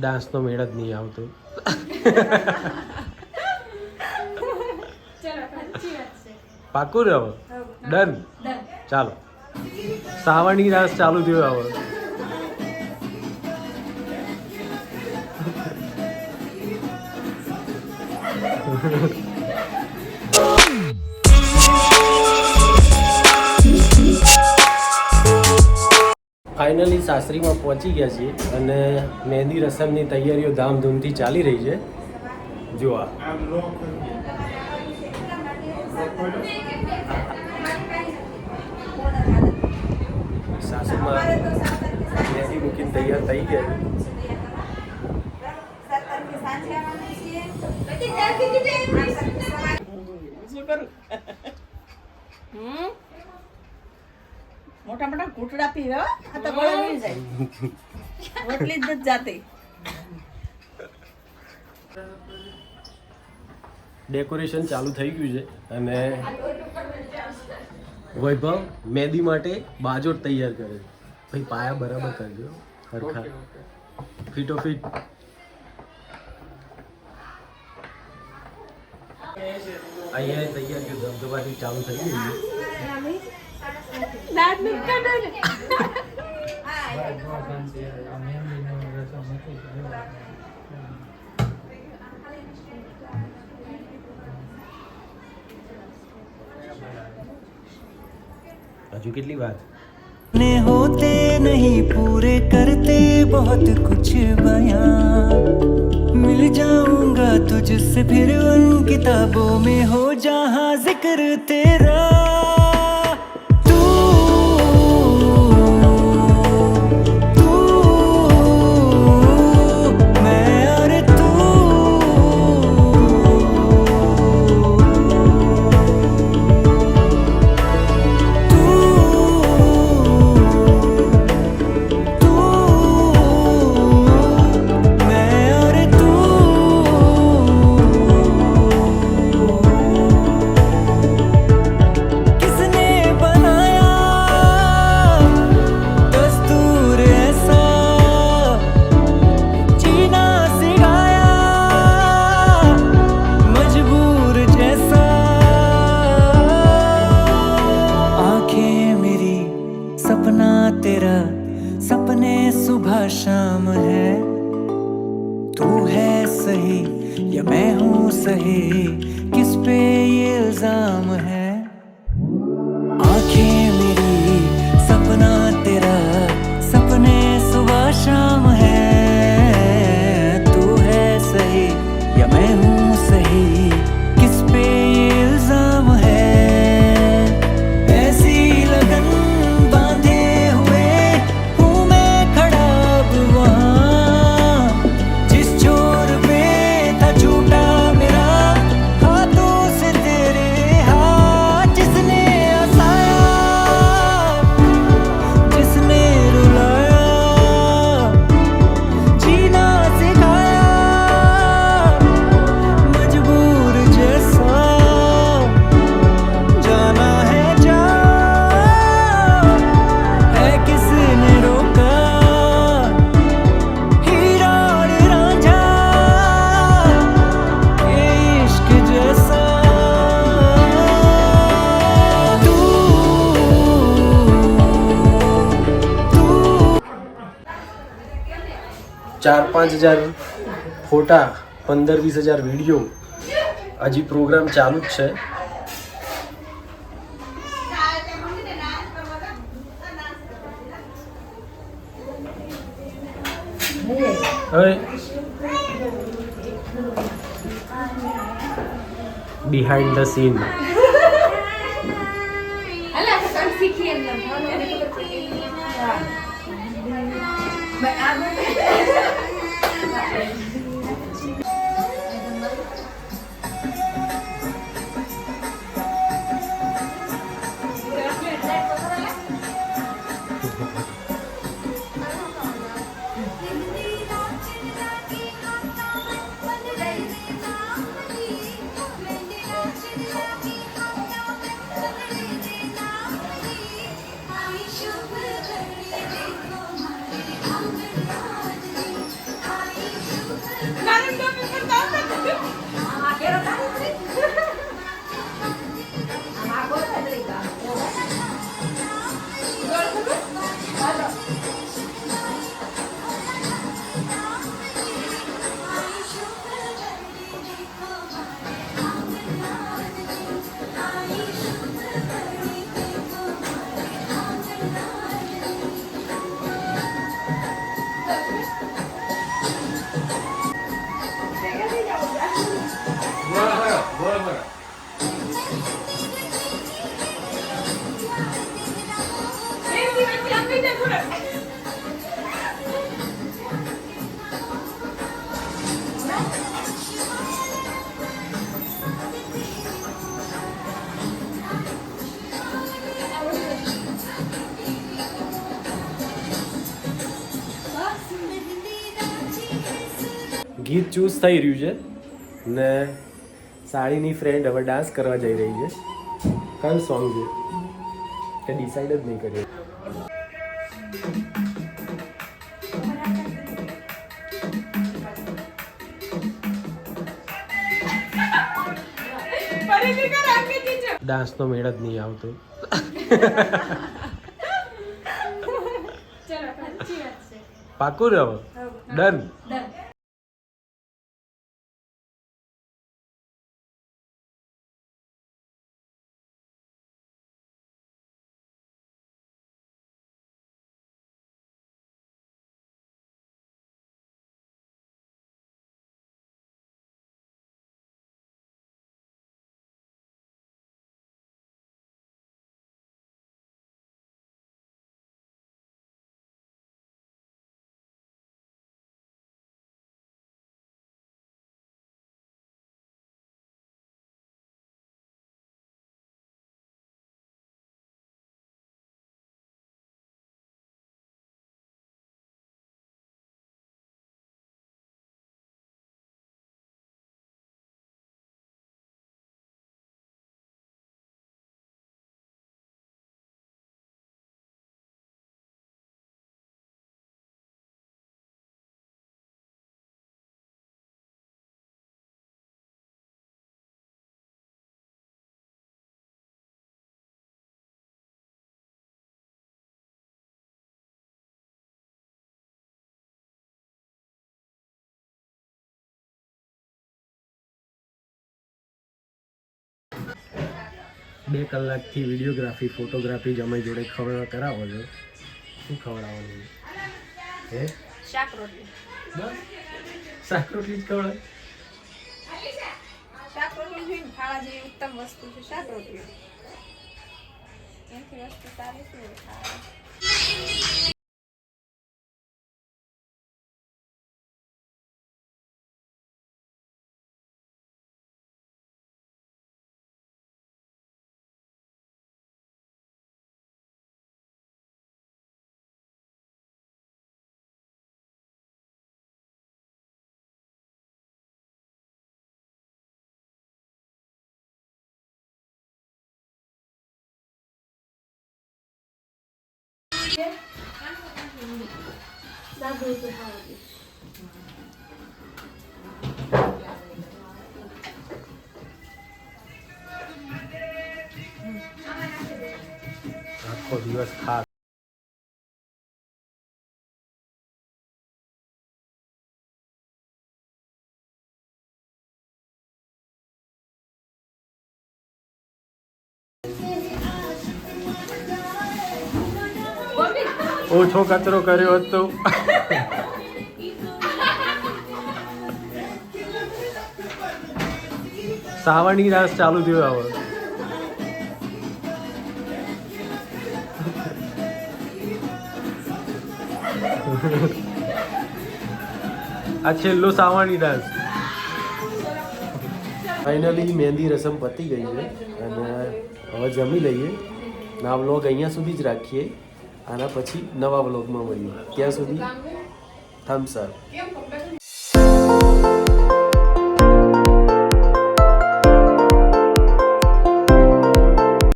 ડાન્સનો મેળ જ નહીં આવતો. પાકું રહો. ડન. ચાલો સાવરણી રાસ ચાલુ થયો હવે. ફાઇનલી સાસરીમાં પહોંચી ગયા છીએ અને મહેંદી રસમની તૈયારીઓ ધામધૂમથી ચાલી રહી છે. જો આ સાસુમાં મહેંદી મૂકીને તૈયાર થઈ ગયા. મોટા મોટા ઘૂંટડા પીવે આ તો ગળે નહીં જાય રોટલી જ નથી જાતી. ડેકોરેશન ચાલુ થઈ ગયું છે અને વૈભવ મહેંદી માટે બાજોટ તૈયાર કરે. ભાઈ પાયા બરાબર કરજો સરખા ફીટો ફીટ. અહીંયા તૈયાર કર્યું ધબધબાથી ચાલુ થઈ ગયું છે. हजू कितनी बात ने होते नहीं पूरे करते बहुत कुछ बयां मिल जाऊंगा तुझसे फिर उन किताबों में हो जहां जिक्र तेरा शाम है तू है सही या मैं हूँ सही किस पे ये इल्जाम है आंखें मेरी सपना तेरा सपने सुबह शाम है तू है सही या मैं हूँ सही किस पे ये इल्जाम है ऐसी लगन बांधे हुए हूँ मैं खड़ा जिस छोर पे था झूठा मेरा हाथों से तेरे हाथ जिसने हंसाया जिसने रुलाया जीना सिखाया मजबूर जैसा जाना है जा है किसने रोका हीरा और रांझा ये इश्क जैसा तू 4-5 હજાર ફોટા 15-20 હજાર વિડીયો હજી પ્રોગ્રામ ચાલુ જ છે. હવે બિહાઇન્ડ ધ સીન નાનું ટોપી પર કામ નથી. આ કેરો તારી આ ગોળ થઈ ગઈ. ગોળ ખબર? હાલો. ગીત ચૂઝ થઈ રહ્યું છે ને સાડીની ફ્રેન્ડ હવે ડાન્સ કરવા જઈ રહી છે. કયું સોંગ છે કે ડિસાઈડ જ નહીં કર્યું. ડાન્સનો મેળ જ નહીં આવતો. પાકું રહો. ડન. બે કલાકથી વિડીયોગ્રાફી ફોટોગ્રાફી જ અમારી જોડે ખબર કરાવો છો. શું ખવડાવવાનું હે? શાક રોટલી. બસ શાક રોટલી જ ખવડાવે. શાક રોટલી જોઈને ખાવા જેવી ઉત્તમ વસ્તુ છે શાક રોટલી. એનાથી વસ્તુ સારી શું ખાવા. આખો દિવસ ખા. ઓછો કચરો કર્યો હતો. સાવણી રાસ ચાલુ થયો હવે. આ છેલ્લો સાવણી ડાન્સ. ફાઇનલી મહેંદી રસમ પતી ગઈ છે અને હવે જમી લઈએ. આ વ્લોગ અહીંયા સુધી જ રાખીએ. આના પછી નવા વ્લોગમાં મળીએ. ત્યાં સુધી થમ્સ અપ.